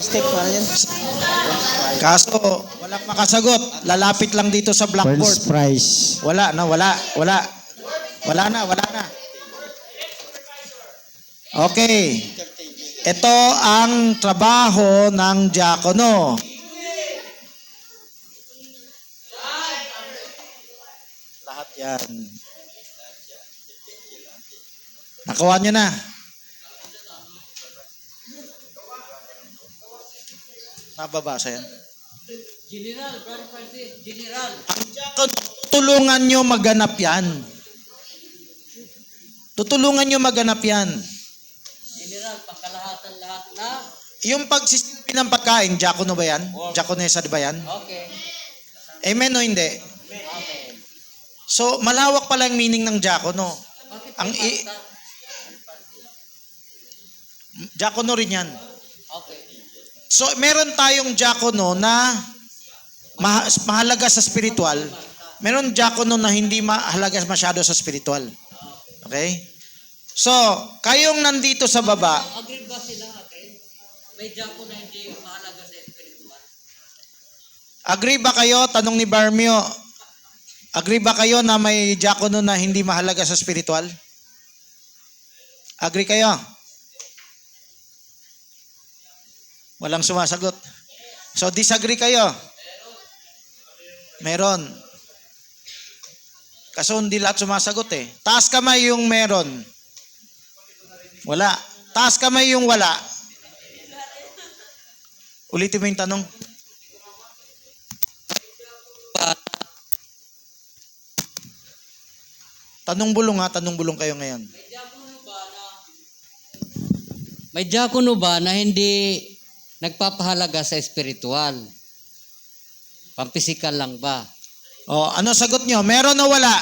Step para yan. Kaso, walang makasagot. Lalapit lang dito sa blackboard. First prize. Wala na. Wala na. Okay. Ito ang trabaho ng diakono. Lahat yan. Nakuha nyo na. Nababasa yan. General, Brother Francis, General. Ang diakono, tutulungan nyo maganap yan. Tutulungan nyo maganap yan. General, pangkalahatan lahat na. Yung pagsisipin ng pagkain, diakono ba yan? Diakonesa di ba yan? Okay. Amen o hindi? Amen. So, malawak pala ang meaning ng diakono. Bakit Ang basta? diakono rin yan. Okay. So, meron tayong diakono na mahalaga sa spiritual. Meron diakono na hindi mahalaga masyado sa spiritual. Okay? So, kayong nandito sa baba, Agree ba sila, agree? May diako na hindi mahalaga sa spiritual. agree ba kayo? Tanong ni Barmio. Agree ba kayo na may diakono na hindi mahalaga sa spiritual? Agree kayo? Walang sumasagot. So, disagree kayo? Meron. Kaso hindi lahat sumasagot eh. Taas kamay yung meron. Wala. Taas kamay yung wala. Ulitin mo yung tanong. Tanong bulong ha, tanong bulong kayo ngayon. May diakono ba na hindi nagpapahalaga sa spiritual? Pampisikal lang ba? O, ano sagot nyo? Meron o wala?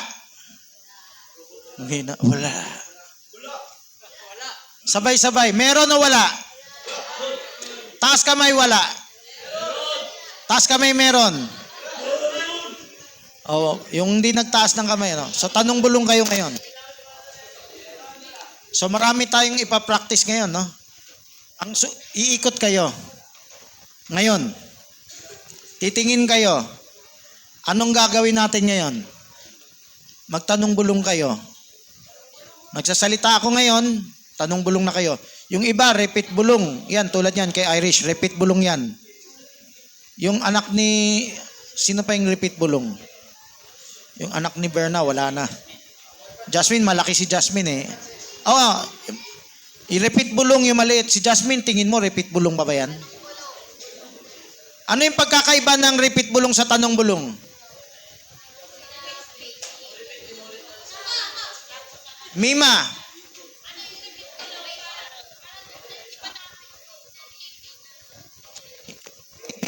Hindi na, wala. Sabay-sabay. Meron o wala? Taas kamay wala. Taas kamay meron. O, yung hindi nagtaas ng kamay. Ano? So, tanong bulong kayo ngayon. So, marami tayong ipapractice ngayon. No? Iikot kayo. Ngayon. Titingin kayo. Anong gagawin natin ngayon? Magtanong bulong kayo. Magsasalita ako ngayon, tanong bulong na kayo. Yung iba, repeat bulong. Yan, tulad yan kay Irish, repeat bulong yan. Yung anak ni, sino pa yung repeat bulong? Yung anak ni Berna, wala na. Jasmine, malaki si Jasmine eh. Oo, i-repeat bulong yung maliit. Si Jasmine, tingin mo, repeat bulong ba yan? Ano yung pagkakaiba ng repeat bulong sa tanong bulong? Mima.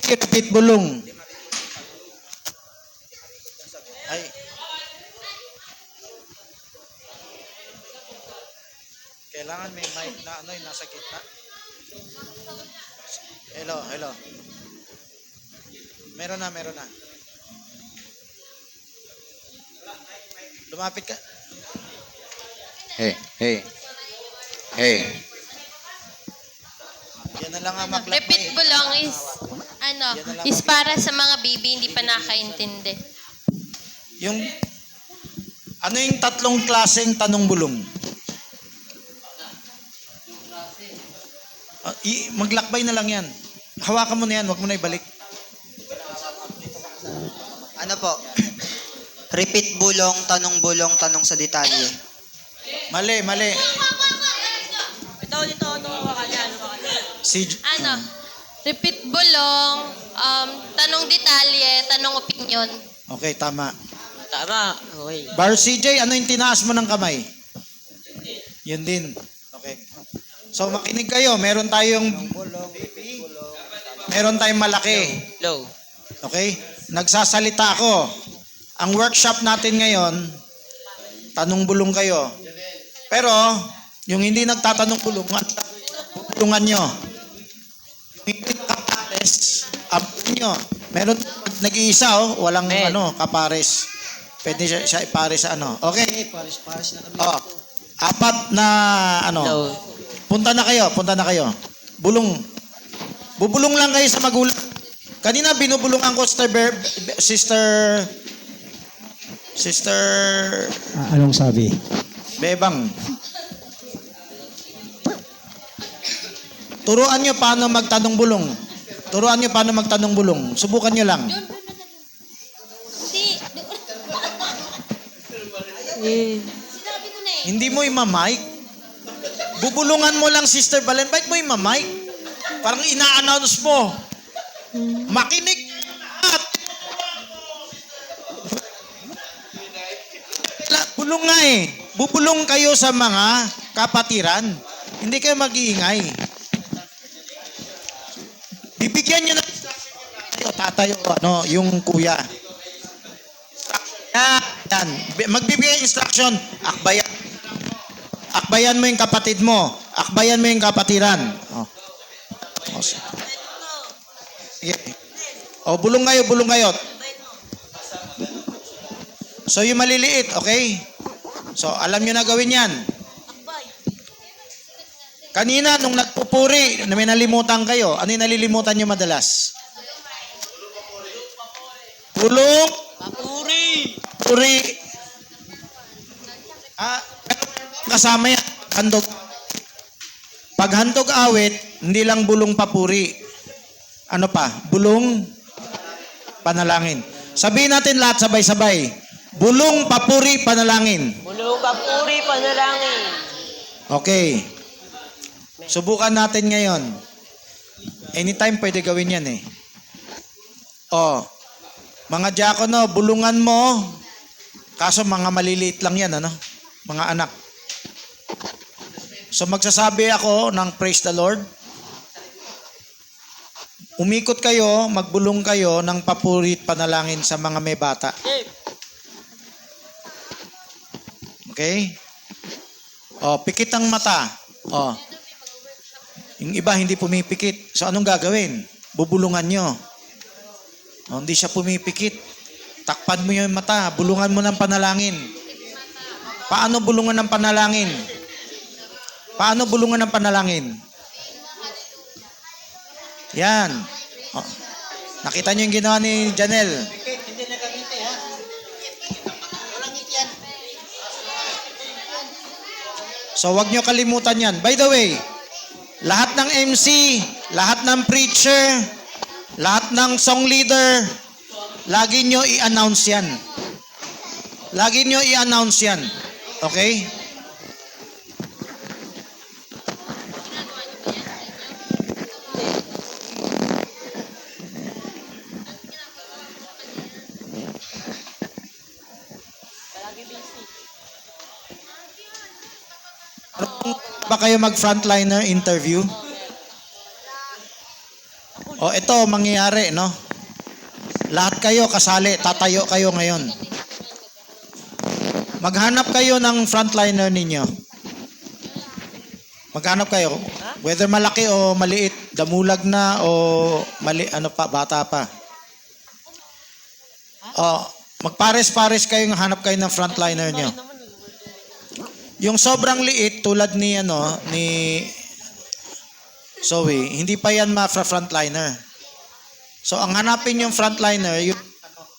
Repeat bulong. Ay. Kailangan may mic na ano yung nasa gitna. Hello. Meron na. Lumapit ka. Hey. Yan na lang ang maklap. Repeat bulong is para sa mga baby hindi pa nakaintindi. Yung ano yung tatlong klaseng tanong bulong? Maglakbay na lang yan. Hawakan mo na yan, wag mo na ibalik. Ano po? Repeat bulong, tanong sa detalye. Mali. Ito, ano ba kanya? Repeat bulong, tanong detalye, tanong opinion. Okay, tama. Tama. Okay. Bar CJ, ano yung tinaas mo ng kamay? Yun din. Okay. So makinig kayo, meron tayong malaki. Low. Okay? Nagsasalita ako. Ang workshop natin ngayon, tanong bulong kayo. Pero, yung hindi nagtatanong bulong, bulungan nyo. Yung hindi nakapares, nyo. Meron nag-iisa, walang kapares. Pwede siya ipares sa ano. Okay? Paris na kami. Oh, apat na Low. Punta na kayo. Bulong. Bubulong lang kayo sa magulang. Kanina binubulungan ko Sister Anong sabi? Bebang. Turuan nyo paano magtanong bulong. Turuan nyo paano magtanong bulong. Subukan nyo lang. Sinabi ko na eh. Hindi mo imamike. Bubulungan mo lang, Sister Valen. Bakit mo imamike? Parang ina-announce mo. Makinig at bulong nga eh. Bubulong kayo sa mga kapatiran. Hindi kayo mag-iingay. Bibigyan nyo na tatayo, yung kuya. Yan. Magbibigay instruction. Akbayan. Akbayan mo yung kapatid mo. Akbayan mo yung kapatiran. Oh. Sige. O, bulong kayo. So, yung maliliit, okay? So, alam nyo na gawin yan. Kanina, nung nagpupuri, na may nalimutan kayo, ano yung nalilimutan nyo madalas? Pulong. Puri. Kasama yan. Handog. Pag handog awit, hindi lang bulong papuri. Ano pa? Bulong panalangin. Sabihin natin lahat sabay-sabay. Bulong, papuri, panalangin. Bulong, papuri, panalangin. Okay. Subukan natin ngayon. Anytime pwede gawin yan eh. Mga diakono, bulungan mo. Kaso mga maliliit lang yan, mga anak. So magsasabi ako ng praise the Lord. Umikot kayo, magbulong kayo ng papuri at panalangin sa mga may bata. Okay? Pikit ang mata. Yung iba hindi pumipikit. So anong gagawin? Bubulungan nyo. Hindi siya pumipikit. Takpan mo yung mata. Bulungan mo ng panalangin. Paano bulungan ng panalangin? Paano bulungan ng panalangin? Yan. Nakita nyo yung ginawa ni Janelle. So wag nyo kalimutan yan. By the way, lahat ng MC, lahat ng preacher, lahat ng song leader, lagi nyo i-announce yan. Lagi nyo i-announce yan. Okay? Ba kayo mag-frontliner interview? Ito mangyayari, no? Lahat kayo kasali, tatayo kayo ngayon. Maghanap kayo ng frontliner ninyo. Maghanap kayo. Whether malaki o maliit, damulag na o bata pa. Magpares-pares kayo, hanap kayo ng frontliner nyo. Yung sobrang liit tulad ni Zoe, hindi pa yan ma-frontliner. So ang hanapin yung frontliner, yung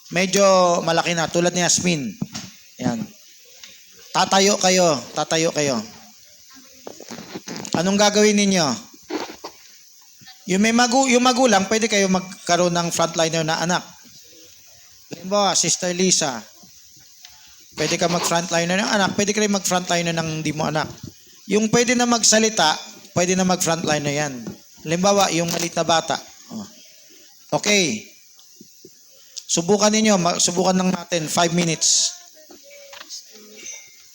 medyo malaki na tulad ni Yasmin. Yan. Tatayo kayo. Anong gagawin ninyo? Yung magulang, pwede kayo magkaroon ng frontliner na anak. Halimbawa, Sister Lisa, pwede ka mag-frontliner ng anak, pwede ka rin mag-frontliner ng hindi mo anak. Yung pwede na magsalita, pwede na mag-frontliner yan. Halimbawa, yung malit na bata. Okay. Subukan lang natin, 5 minutes.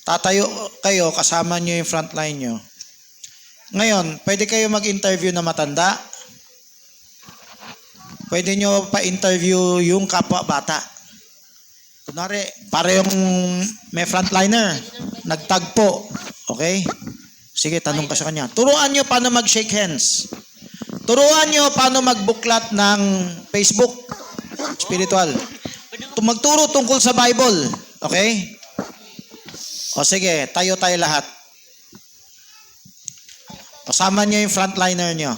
Tatayo kayo, kasama nyo yung frontline nyo. Ngayon, pwede kayo mag-interview na matanda. Pwede nyo pa-interview yung kapwa bata. Kunwari, parehong may frontliner, nagtagpo. Okay? Sige, tanong ka sa kanya. Turuan nyo paano mag-shake hands. Turuan nyo paano magbuklat ng Facebook. Spiritual. Magturo tungkol sa Bible. Okay? Sige, tayo lahat. Kasama nyo yung frontliner nyo.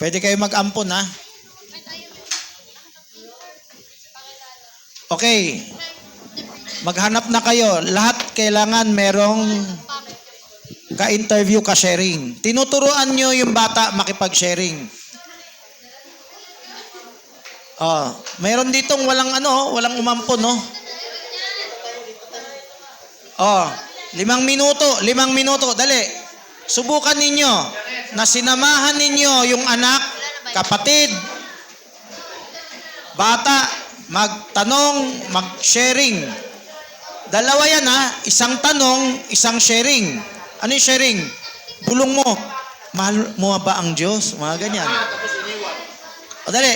Pwede kayo mag-ampon, ha? Okay. Maghanap na kayo. Lahat kailangan merong ka-interview, ka-sharing. Tinuturuan nyo yung bata makipag-sharing. Oh, mayroon ditong walang umampon, no? Oh, 5 minuto, dali. Subukan ninyo na sinamahan ninyo yung anak, kapatid, bata, magtanong, mag-sharing. Dalawa yan, ha? Isang tanong, isang sharing. Ano yung sharing? Bulong mo. Mahal mo ba ang Diyos? Mga ganyan. O dali.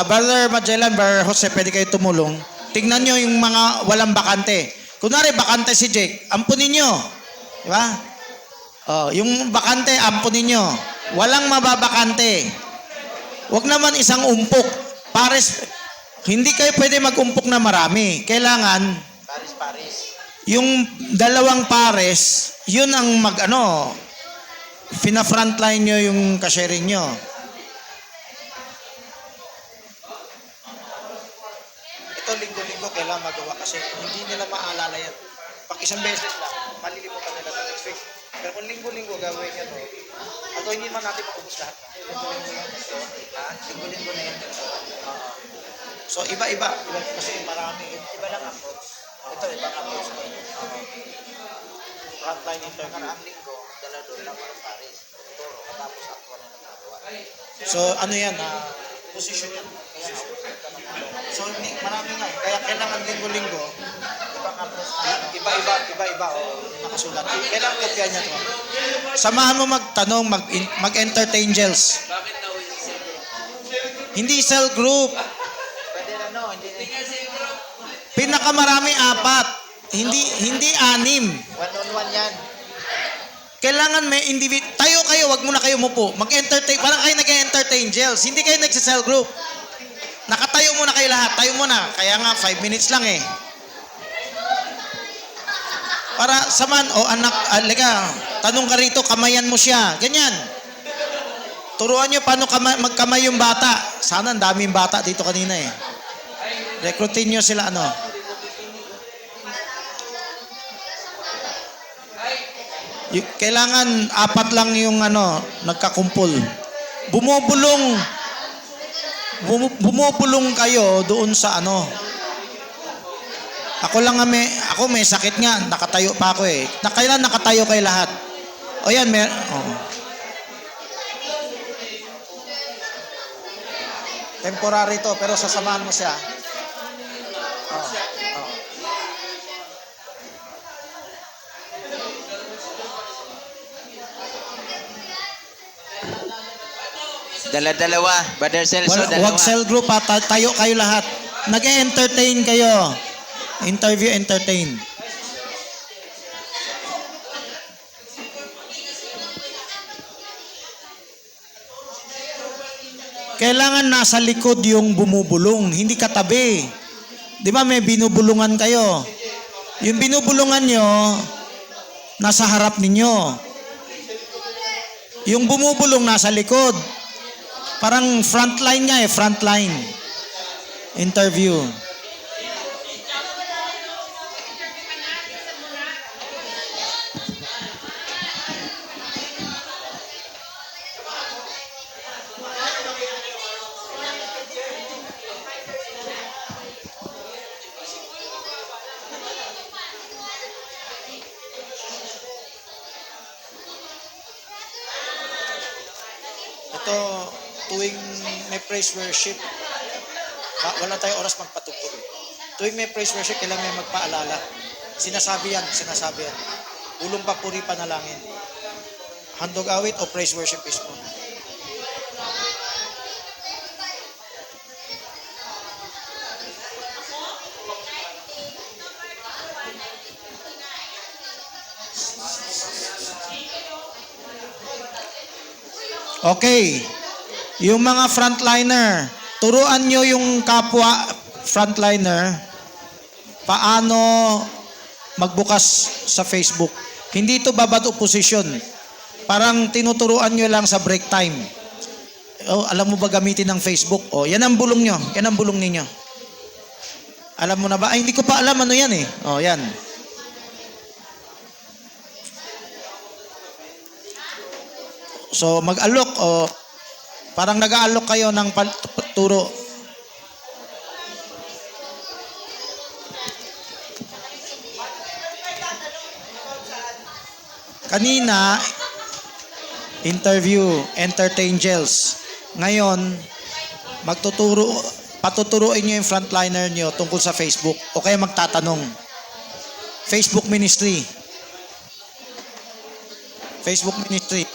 Brother Magellan, Brother Jose, pwede kayo tumulong. Tingnan nyo yung mga walang bakante. Kunwari, bakante si Jake. Ampunin nyo. Di ba? Oh, yung bakante, ampunin nyo. Walang mababakante. Huwag naman isang umpok. Pares, hindi kayo pwede mag-umpok na marami. Kailangan, yung dalawang pares, yun ang fina-frontline nyo yung ka-sharing nyo. Ito, linggo-linggo kailangan magawa kasi hindi nila maalala yan. Pag isang beses lang, malilimutan nila sa next week. Pero kung linggo-linggo gawin yan, ato hindi man natin maubos lahat. Linggo-linggo yan. Linggo-linggo na yan. So, iba-iba. Kasi marami. Iba lang approach. Ito, ibang approach. Frontline interview. Ang linggo, dala doon lang ang Paris. Toro, tapos actual na nagagawa. So, ano yan? Position yan. So, marami nga. Kaya kailangan linggo-linggo, ibang approach. Iba-iba. Nakasulat. Kailangan kopya niya ito. Samahan mo magtanong, mag-entertain gels. Hindi cell group. Pinakamarami 4. Hindi 6. One-on-one yan. Kailangan may individual. Tayo kayo, wag muna kayo mupo. Mag-entertain. Parang kayo nag-entertain gels. Hindi kayo nagsa-cell group. Nakatayo muna kayo lahat. Tayo muna. Kaya nga 5 minutes lang eh. Para saman, anak, tanong ka rito, kamayan mo siya. Ganyan. Turuan nyo paano magkamay yung bata. Sana ang daming bata dito kanina eh. Recruitin nyo sila kailangan 4 lang yung nagkakumpul. Bumubulong kayo doon sa Ako may sakit nga, nakatayo pa ako eh. Kailan nakatayo kayo lahat? O yan, temporary to, pero sasamahan mo siya. Dala-dalawa. Brother Celso, dalawa. Wag cell group ha, tayo kayo lahat. Nag-entertain kayo. Interview, entertain. Kailangan nasa likod yung bumubulong, hindi katabi. Di ba may binubulungan kayo? Yung binubulungan nyo, nasa harap ninyo. Yung bumubulong nasa likod. Parang frontline nga frontline. Interview. Ito, tuwing may praise worship, wala tayong oras magpatugtog. Tuwing may praise worship, kailangan may magpaalala. Sinasabi yan. Bulong papuri panalangin. Handog awit o praise worship mismo. Okay. Yung mga frontliner, turuan nyo yung kapwa frontliner paano magbukas sa Facebook. Hindi ito babad opposition. parang tinuturuan nyo lang sa break time. Oh, alam mo ba gamitin ng Facebook? Oh, yan ang bulong nyo. Yan ang bulong ninyo. Alam mo na ba? Ay, hindi ko pa alam ano yan eh. Oh, yan. So, mag-alok o parang nag-aalok kayo ng turo. Kanina, interview, entertainers. Ngayon, patuturuin nyo yung frontliner nyo tungkol sa Facebook o kaya magtatanong. Facebook ministry. Facebook ministry.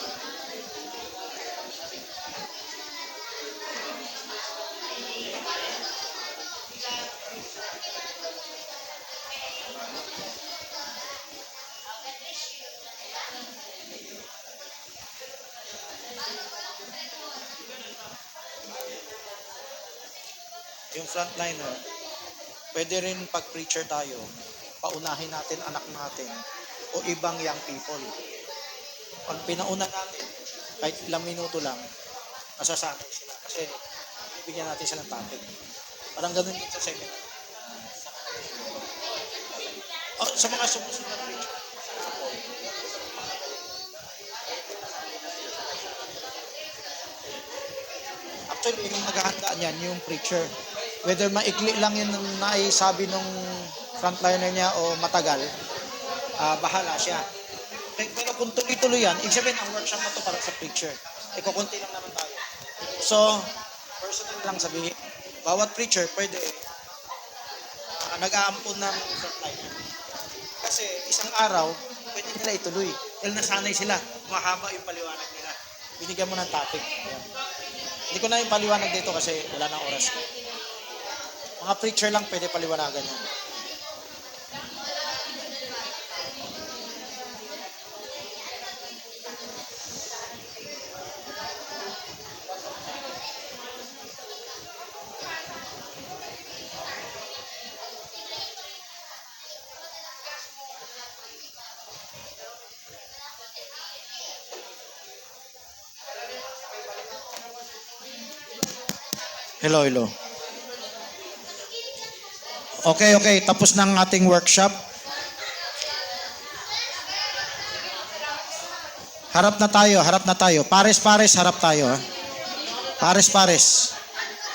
Yung frontliner, pwede rin pag preacher tayo, paunahin natin anak natin o ibang young people. Pag pinauna natin, kahit ilang minuto lang, masasanay sila. Kasi bibigyan natin silang topic. Parang ganun din sa seminar. Sa mga sumusunod na preacher. Actually, yung naghahandaan yan, yung preacher. Whether maikli lang yung naisabi nung frontliner niya o matagal, bahala siya. Pero kung tuloy-tuloy yan, ibig sabihin ang workshop na to para sa preacher. Kukunti lang naman tayo. So, personal lang sabihin, bawat preacher pwede nag-aampun ng frontliner. Kasi isang araw, pwede nila ituloy. Dahil nasanay sila, mahaba yung paliwanag nila. Binigyan mo ng topic. Ayan. Hindi ko na yung paliwanag dito kasi wala nang oras. Mga preacher lang pwede paliwanagan yun. Hello. Okay. Tapos ng ating workshop. Harap na tayo. Pares-pares, harap tayo. Ha? Pares-pares.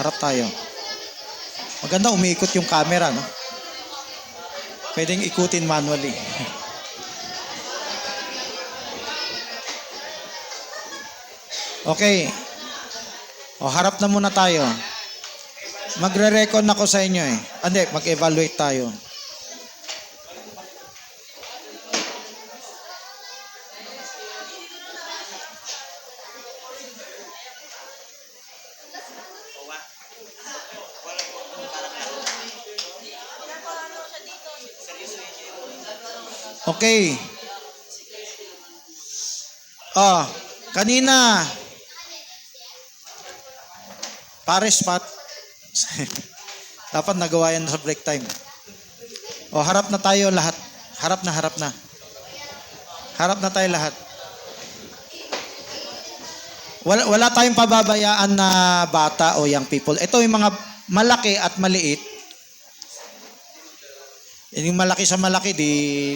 Harap tayo. Maganda umiikot yung camera, no? Pwedeng ikutin manually. Okay. Harap na muna tayo. Magre-recon ako sa inyo eh. Hindi, mag-evaluate tayo. Okay. Kanina, pares pat. Dapat nagawa yan sa break time. Harap na tayo lahat. Harap na. Harap na tayo lahat. Wala tayong pababayaan na bata o young people. Ito yung mga malaki at maliit. Yung malaki sa malaki, di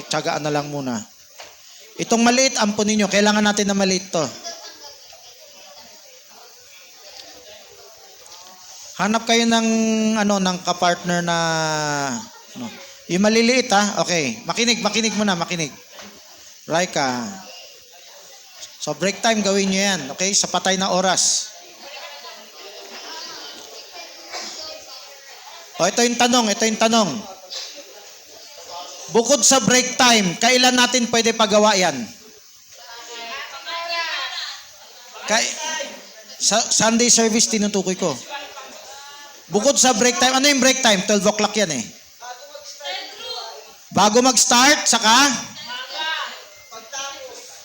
tiyagaan na lang muna. Itong maliit, ampunin nyo. Kailangan natin na maliit to. Hanap kayo ng ng kapartner na yung maliliit ha. Okay, makinig muna. Raika. So break time gawin niyo 'yan, okay? Sa patay na oras. Ito yung tanong. Bukod sa break time, kailan natin pwede pagawa 'yan? Sa Sunday service tinutukoy ko. Bukod sa break time, ano yung break time? 12 o'clock yan eh. Bago mag-start, saka?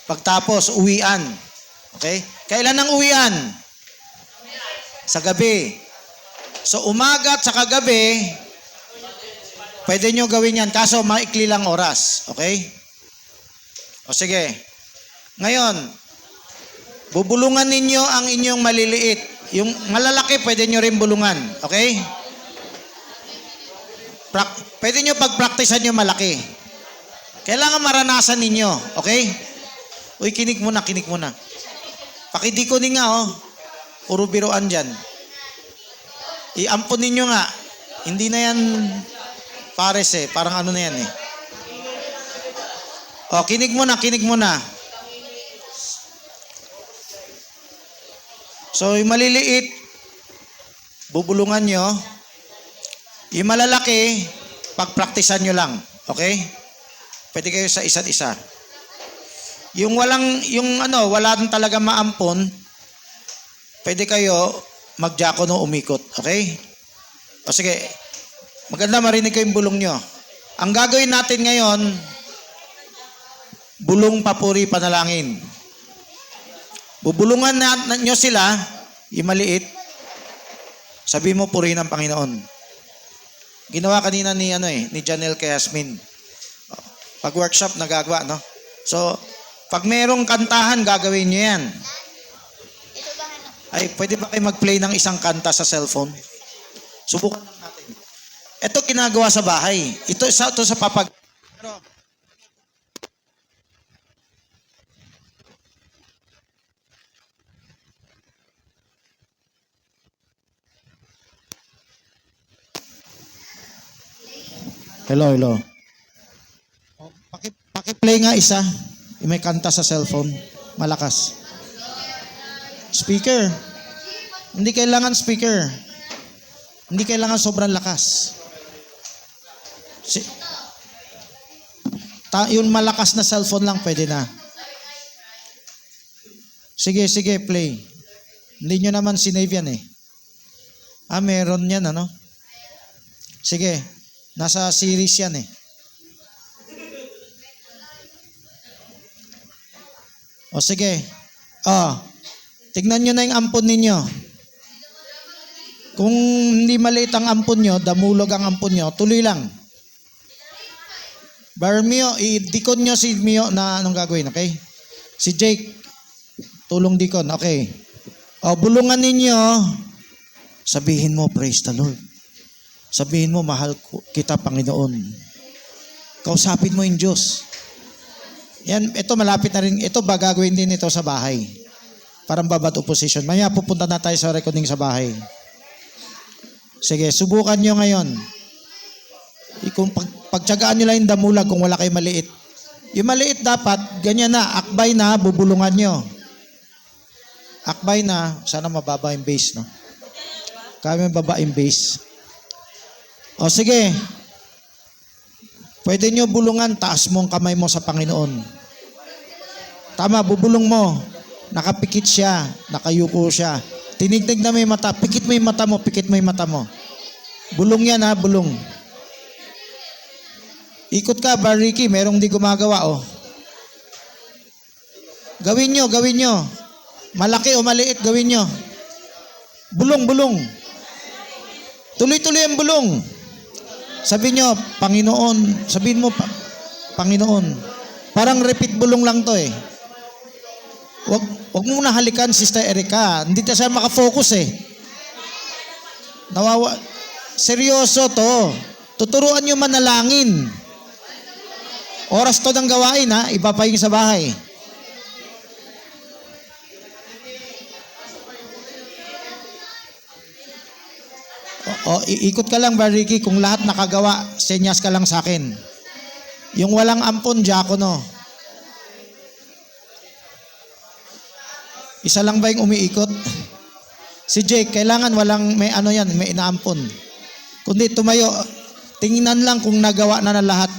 Pagtapos, uwian. Okay? Kailan ang uwian? Sa gabi. So, umaga at saka gabi, pwede nyo gawin yan. Kaso, maikli lang oras. Okay? Sige. Ngayon, Bubulungan ninyo ang inyong maliliit. Yung malalaki, pwede nyo rin bulungan. Okay? Pwede nyo pagpraktisan yung malaki. Kailangan maranasan ninyo. Okay? Uy, kinig muna. Pakidikonin nga, oh. Puro biroan dyan. Iampon ninyo nga. Hindi na yan pares eh. Parang ano na yan eh. Oh, kinig muna. So, yung maliliit, bubulungan nyo. Yung malalaki, pagpraktisan nyo lang. Okay? Pwede kayo sa isa't isa. Yung wala talaga maampon, pwede kayo magdiakono umikot. Okay? O sige, maganda marinig ko yung bulong nyo. Ang gagawin natin ngayon, bulong papuri panalangin. Bubulungan nyo sila, yung maliit, sabi mo purihin ang Panginoon. Ginawa kanina ni Janelle kay Yasmin. Pag workshop nagagawa, no? So, pag merong kantahan, gagawin nyo yan. Ay, pwede ba kayo mag-play ng isang kanta sa cellphone? Subukan lang natin. Ito ginagawa sa bahay. Ito sa papag... Hello. Paki-play nga isa. Yung may kanta sa cellphone. Malakas. Speaker. Hindi kailangan speaker. Hindi kailangan sobrang lakas. Yung malakas na cellphone lang pwede na. Sige, play. Hindi nyo naman sinave yan eh. Meron yan ano? Sige. Nasa series yan eh. O sige. Tignan nyo na yung ampon ninyo. Kung hindi maliit ang ampon nyo, damulog ang ampon nyo, tuloy lang. Mio, i-dikon nyo si Mio na anong gagawin, okay? Si Jake, tulong dikon, okay. Bulungan ninyo, sabihin mo, praise the Lord. Sabihin mo, mahal kita, Panginoon. Kausapin mo yung Diyos. Yan, ito malapit na rin. Ito gagawin din ito sa bahay. Parang babat opposition. Maya pupunta na tayo sa recording sa bahay. Sige, subukan nyo ngayon. Kung pagtyagaan nyo lang yung damulag kung wala kayo maliit. Yung maliit dapat, ganyan na, akbay na, bubulungan nyo. Akbay na, sana mababa yung base, no? Kaya mababa yung base. O sige, pwede nyo bulungan, taas mo ang kamay mo sa Panginoon. Tama, bubulong mo. Nakapikit siya, nakayuko siya. Tinignig na may mata, pikit mo yung mata mo. Bulong yan ha, bulong. Ikot ka, Bariki, merong di gumagawa, oh. Gawin nyo. Malaki o maliit, gawin nyo. Bulong. Tuloy-tuloy ang bulong. Sabi nyo, Panginoon. Sabihin mo, Panginoon. Parang repeat bulong lang to eh. Wag mo na halikan, Sister Erica. Hindi na siya makafocus eh. Seryoso to. Tuturuan nyo manalangin. Oras to ng gawain ha. Iba pa yung sa bahay. Ikot ka lang, Bariki. Kung lahat nakagawa, senyas ka lang sa akin. Yung walang ampon, diakono. Isa lang ba yung umiikot? Si Jake, kailangan walang may inaampon. Kundi tumayo, tingnan lang kung nagawa na ng lahat.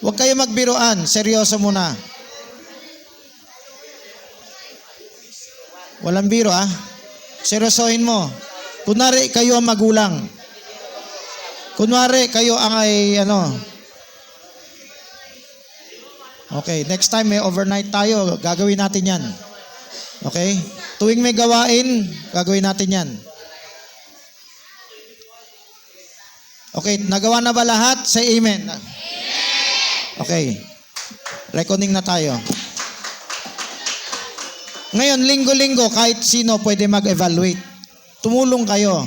Huwag kayo magbiruan, seryoso muna. Walang biro seryosohin mo. Kunwari kayo ang magulang. Kunwari kayo ang Okay, next time may overnight tayo, gagawin natin yan. Okay? Tuwing may gawain, gagawin natin yan. Okay, nagawa na ba lahat? Say amen. Okay. Reckoning na tayo. Ngayon, linggo-linggo, kahit sino pwede mag-evaluate. Tumulong kayo.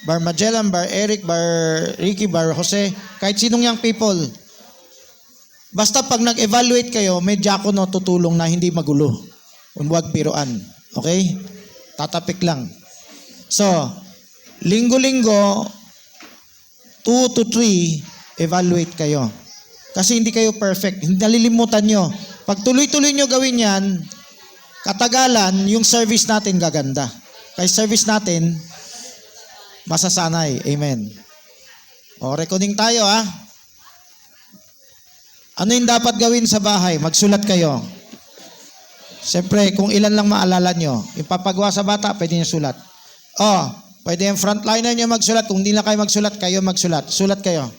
Bar Magellan, Bar Eric, Bar Ricky, Bar Jose, kahit sinong young people. Basta pag nag-evaluate kayo, may diakono tutulong na hindi magulo. Huwag biruan. Okay? Tatapik lang. So, linggo-linggo, 2 to 3, evaluate kayo. Kasi hindi kayo perfect. Hindi nalilimutan nyo. Pag tuloy-tuloy nyo gawin yan, katagalan, yung service natin gaganda. Kaya service natin, masasanay. Amen. O, reckoning tayo, ha? Ano yung dapat gawin sa bahay? Magsulat kayo. Siyempre, kung ilan lang maalala nyo, yung papagawa sa bata, pwede nyo sulat. Pwede yung frontliner nyo magsulat. Kung hindi na kayo magsulat, kayo magsulat. Sulat kayo.